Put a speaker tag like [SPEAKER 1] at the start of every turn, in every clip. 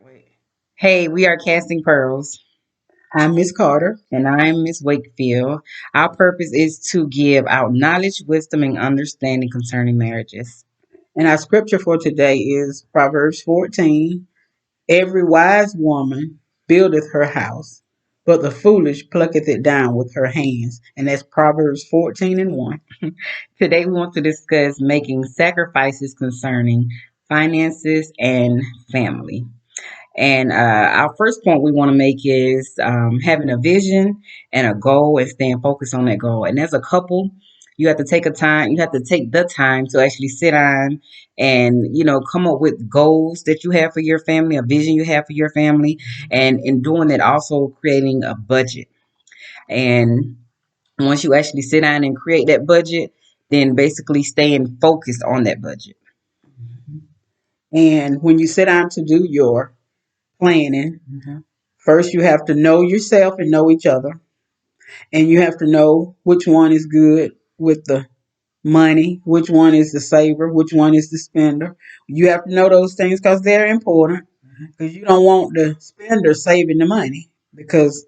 [SPEAKER 1] Wait. Hey, we are Casting Pearls. I'm Miss Carter. And I'm Miss Wakefield. Our purpose is to give out knowledge, wisdom, and understanding concerning marriages. And our scripture for today is Proverbs 14. Every wise woman buildeth her house, but the foolish plucketh it down with her hands. And that's Proverbs 14 and 1. Today we want to discuss making sacrifices concerning finances and family. And our first point we want to make is having a vision and a goal and staying focused on that goal. And as a couple, you have to take a time, you have to take the time to actually sit down and, come up with goals that you have for your family, a vision you have for your family, and in doing that, also creating a budget. And once you actually sit down and create that budget, then basically staying focused on that budget. And when you sit down to do your planning, first you have to know yourself and know each other. And you have to know which one is good with the money, which one is the saver, which one is the spender. You have to know those things because they're important. Because you don't want the spender saving the money. Because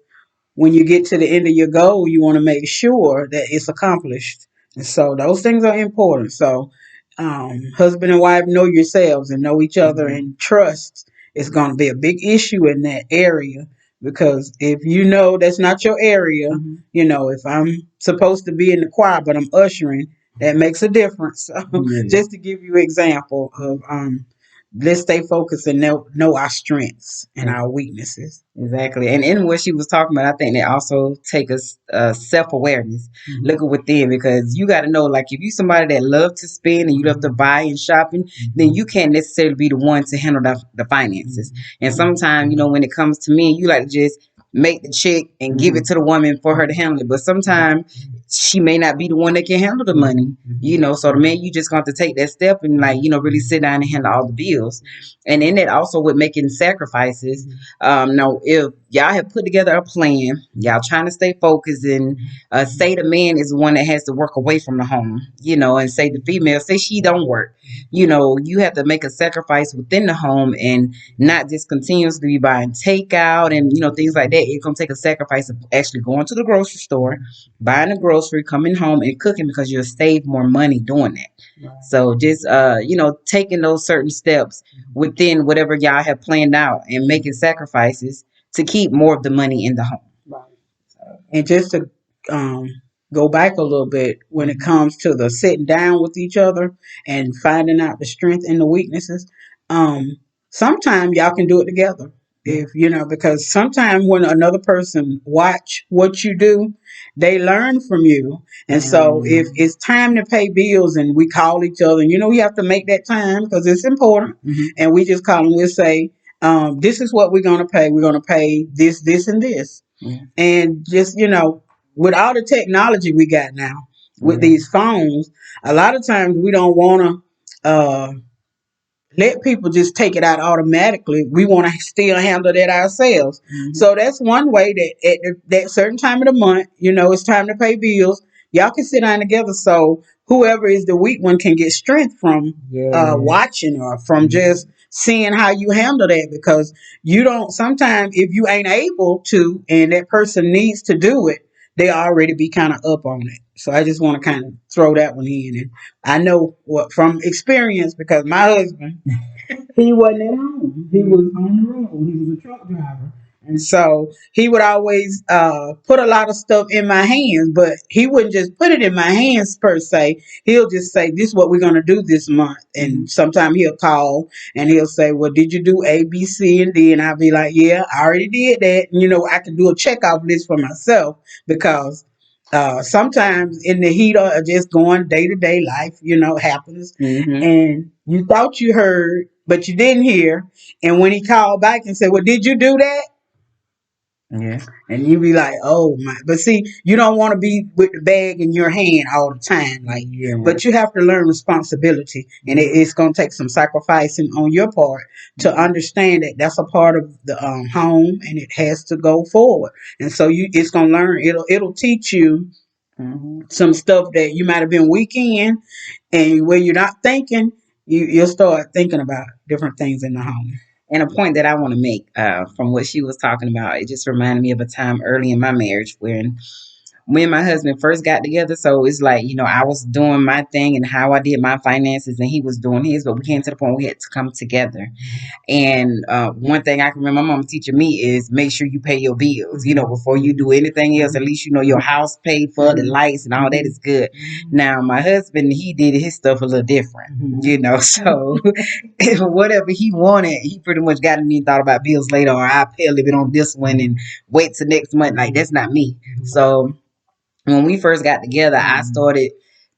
[SPEAKER 1] when you get to the end of your goal, you want to make sure that it's accomplished. And so those things are important. So, husband and wife, know yourselves and know each other, and trust is going to be a big issue in that area. Because if you know that's not your area, if I'm supposed to be in the choir but I'm ushering, that makes a difference. So, just to give you an example of let's stay focused and know our strengths and our weaknesses. Exactly. And in what she was talking about, I think they also take us self awareness, looking within, because you got to know, like, if you somebody that love to spend and you love to buy and shopping, then you can't necessarily be the one to handle the finances. And sometimes, when it comes to men, you like to just make the check and give it to the woman for her to handle it. But sometimes she may not be the one that can handle the money, So the man, you just got to take that step and, like, really sit down and handle all the bills. And in that also with making sacrifices, now if y'all have put together a plan, y'all trying to stay focused, and say the man is the one that has to work away from the home, and say the female, say she don't work, you have to make a sacrifice within the home and not just continuously be buying takeout and things like that. It's gonna take a sacrifice of actually going to the grocery store, buying a grocery, coming home and cooking, because you'll save more money doing that. Right. So just taking those certain steps within whatever y'all have planned out and making sacrifices to keep more of the money in the home. Right. And just to um, go back a little bit, when it comes to the sitting down with each other and finding out the strength and the weaknesses, sometimes y'all can do it together. If because sometimes when another person watch what you do, they learn from you. And so if it's time to pay bills and we call each other, and we have to make that time because it's important, and we just call them, we'll say, this is what we're going to pay. We're going to pay this, this, and this. And just, with all the technology we got now with these phones, a lot of times we don't want to let people just take it out automatically. We want to still handle that ourselves. So that's one way that at that certain time of the month, it's time to pay bills. Y'all can sit down together, so whoever is the weak one can get strength from watching, or from just seeing how you handle that. Because you don't, sometimes if you ain't able to and that person needs to do it, they already be kind of up on it. So I just want to kind of throw that one in. And I know what from experience, because my husband, he wasn't at home. He was on the road. He was a truck driver. And so he would always put a lot of stuff in my hands, but he wouldn't just put it in my hands per se. He'll just say, this is what we're going to do this month. And sometimes he'll call and he'll say, well, did you do A, B, C, and D? And I'll be like, yeah, I already did that. And, I can do a check off list for myself, because sometimes in the heat of just going day to day life, happens. And you thought you heard, but you didn't hear. And when he called back and said, well, did you do that? Yeah. And you be like, oh my. But see, you don't want to be with the bag in your hand all the time. Like, but you have to learn responsibility. And it's going to take some sacrificing on your part to understand that that's a part of the home, and it has to go forward. And so it's going to learn, it'll teach you some stuff that you might have been weak in, and when you're not thinking, you'll start thinking about different things in the home.
[SPEAKER 2] And a point that I want to make from what she was talking about, it just reminded me of a time early in my marriage when me and my husband first got together. So it's like, I was doing my thing and how I did my finances, and he was doing his, but we came to the point we had to come together. And one thing I can remember my mom teaching me is make sure you pay your bills, before you do anything else. At least your house paid for, the lights and all that is good. Now, my husband, he did his stuff a little different, so whatever he wanted, he pretty much got me and thought about bills later, or I'll pay a little bit on this one and wait till next month. Like, that's not me. So when we first got together, I started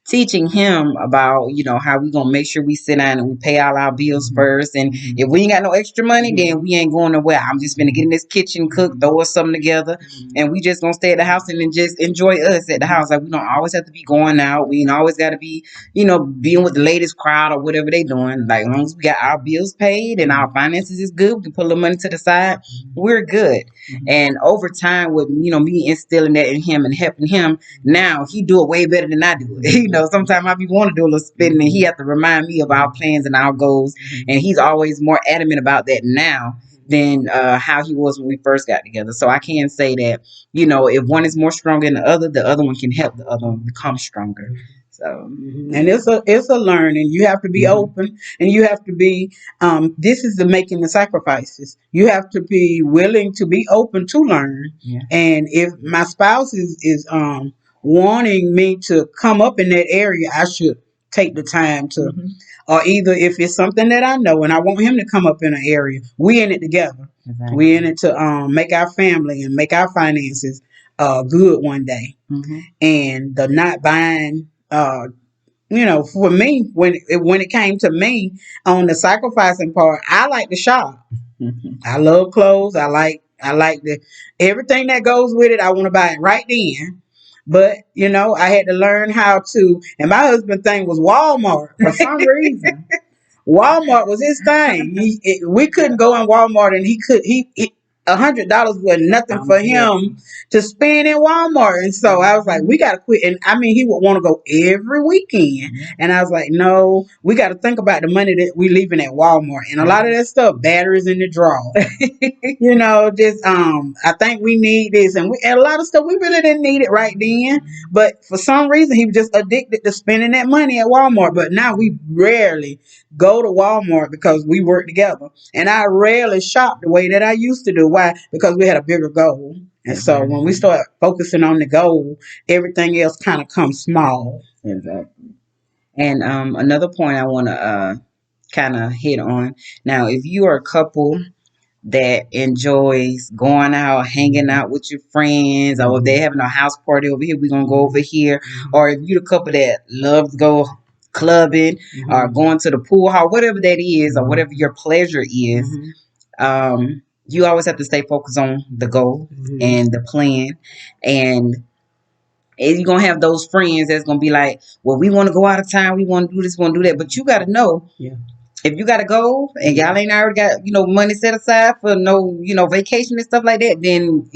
[SPEAKER 2] teaching him about, how we gonna make sure we sit down and we pay all our bills first. And if we ain't got no extra money, then we ain't going nowhere. I'm just gonna get in this kitchen, cook, throw us something together, and we just gonna stay at the house and then just enjoy us at the house. Like, we don't always have to be going out. We ain't always gotta be, being with the latest crowd or whatever they doing. Like, as long as we got our bills paid and our finances is good, we can put a little money to the side, we're good. And over time, with me instilling that in him and helping him, now he do it way better than I do it. Sometimes I be want to do a little spending, and he have to remind me of our plans and our goals. And he's always more adamant about that now than how he was when we first got together. So I can say that, if one is more stronger than the other one can help the other one become stronger. So,
[SPEAKER 1] and it's a learning. You have to be open, and you have to be. This is the making the sacrifices. You have to be willing to be open to learn.
[SPEAKER 2] Yeah.
[SPEAKER 1] And if my spouse is wanting me to come up in that area, I should take the time to. Or either if it's something that I know and I want him to come up in an area, we in it together.
[SPEAKER 2] Exactly.
[SPEAKER 1] We in it to make our family and make our finances good one day. And the not buying. For me, when it came to me on the sacrificing part, I like to shop. I love clothes. I like the everything that goes with it. I want to buy it right then. But I had to learn how to. And my husband thing was Walmart for some reason. Walmart was his thing. We couldn't go in Walmart, and he $100 was nothing for him to spend in Walmart. And so I was like, we got to quit. And I mean, he would want to go every weekend. And I was like, no, we got to think about the money that we leaving at Walmart. And a lot of that stuff, batteries in the drawer. Just I think we need this, and a lot of stuff we really didn't need it right then. But for some reason, he was just addicted to spending that money at Walmart. But now we rarely go to Walmart because we work together, and I rarely shop the way that I used to do. Why? Because we had a bigger goal, and so when we start focusing on the goal, everything else kind of comes small.
[SPEAKER 2] Exactly. And another point I want to kind of hit on now, if you are a couple that enjoys going out, hanging out with your friends, or if they're having a house party over here, we're gonna go over here. Or if you're the couple that loves to go clubbing or going to the pool hall, whatever that is, or whatever your pleasure is, you always have to stay focused on the goal and the plan. And you're gonna have those friends that's gonna be like, well, we want to go out of town, we want to do this, we want to do that. But you gotta know, if you gotta go and y'all ain't already got money set aside for no vacation and stuff like that, then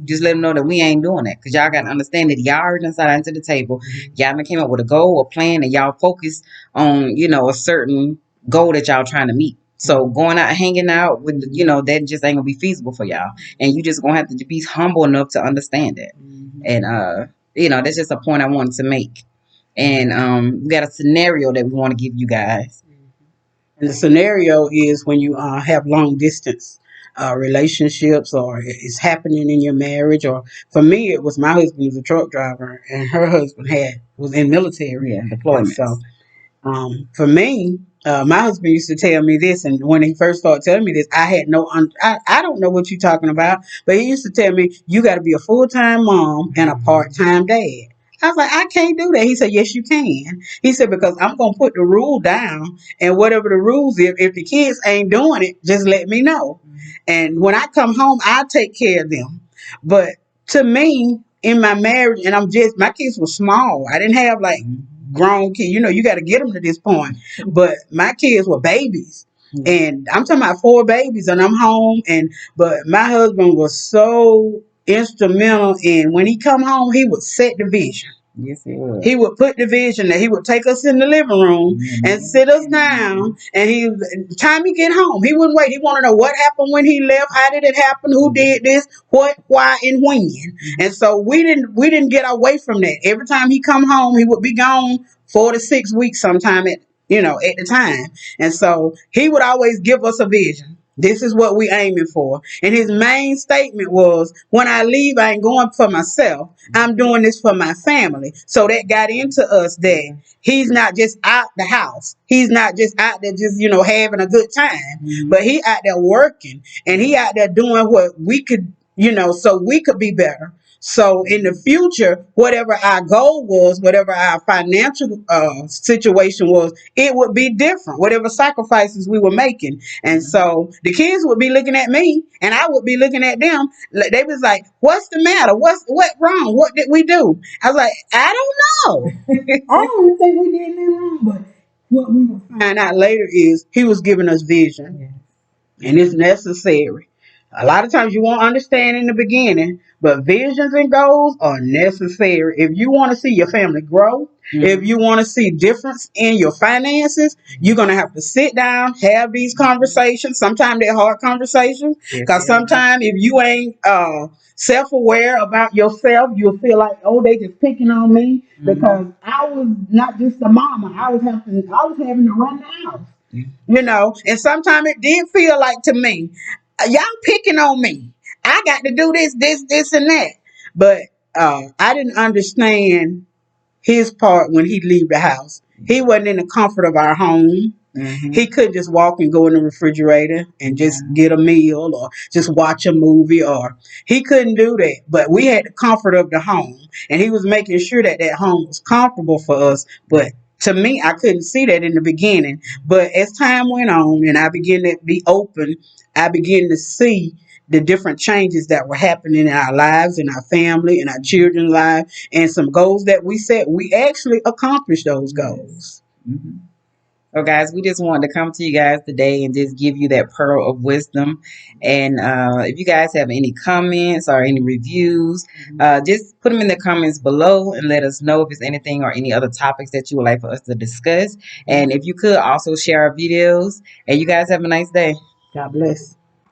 [SPEAKER 2] just let them know that we ain't doing that, because y'all gotta understand that y'all already inside into the table. Y'all done came up with a goal or plan, and y'all focus on a certain goal that y'all trying to meet. So going out hanging out with that just ain't gonna be feasible for y'all, and you just gonna have to be humble enough to understand that. And that's just a point I wanted to make. And we got a scenario that we want to give you guys.
[SPEAKER 1] And the scenario is when you have long distance relationships, or it's happening in your marriage. Or for me, it was my husband was a truck driver, and her husband was in military
[SPEAKER 2] deployment.
[SPEAKER 1] So for me, my husband used to tell me this, and when he first started telling me this, I had I don't know what you're talking about, but he used to tell me, you got to be a full-time mom and a part-time dad. I was like, I can't do that. He said, yes, you can. He said, because I'm going to put the rule down, and whatever the rules is, if the kids ain't doing it, just let me know. And when I come home, I'll take care of them. But to me, in my marriage, and my kids were small. I didn't have like grown kids. You got to get them to this point. But my kids were babies. And I'm talking about 4 babies, and I'm home. But my husband was so instrumental in when he come home, he would set the vision.
[SPEAKER 2] Yes, it was.
[SPEAKER 1] He would put the vision that he would take us in the living room and sit us down. And time he get home, he wouldn't wait. He wanted to know what happened when he left, how did it happen, who did this, what, why, and when. And so we didn't get away from that. Every time he come home, he would be gone 4 to 6 weeks sometime at the time. And so he would always give us a vision. This is what we aiming for. And his main statement was, when I leave, I ain't going for myself. I'm doing this for my family. So that got into us that he's not just out the house. He's not just out there just, having a good time. But he out there working, and he out there doing what we could, so we could be better. So in the future, whatever our goal was, whatever our financial situation was, it would be different. Whatever sacrifices we were making, and so the kids would be looking at me, and I would be looking at them. They was like, "What's the matter? What wrong? What did we do?" I was like, "I don't know. I don't think we did anything wrong." But what we will find out later is he was giving us vision, and it's necessary. A lot of times you won't understand in the beginning, but visions and goals are necessary. If you want to see your family grow, if you want to see difference in your finances, you're going to have to sit down, have these conversations. Sometimes they're hard conversations, because sometimes if you ain't self-aware about yourself, you'll feel like, oh, they just picking on me, because I was not just a mama. I was having to run the house. And sometimes it did feel like to me, y'all picking on me. I got to do this, and that. But I didn't understand his part when he leave the house. He wasn't in the comfort of our home. He could just walk and go in the refrigerator and just get a meal, or just watch a movie, or he couldn't do that. But we had the comfort of the home, and he was making sure that that home was comfortable for us. But to me, I couldn't see that in the beginning. But as time went on and I began to be open, I began to see the different changes that were happening in our lives, in our family, in our children's lives, and some goals that we set. We actually accomplished those goals.
[SPEAKER 2] Mhm. So, guys, we just wanted to come to you guys today and just give you that pearl of wisdom. And if you guys have any comments or any reviews, just put them in the comments below and let us know if there's anything or any other topics that you would like for us to discuss. And if you could also share our videos. And you guys have a nice day.
[SPEAKER 1] God bless.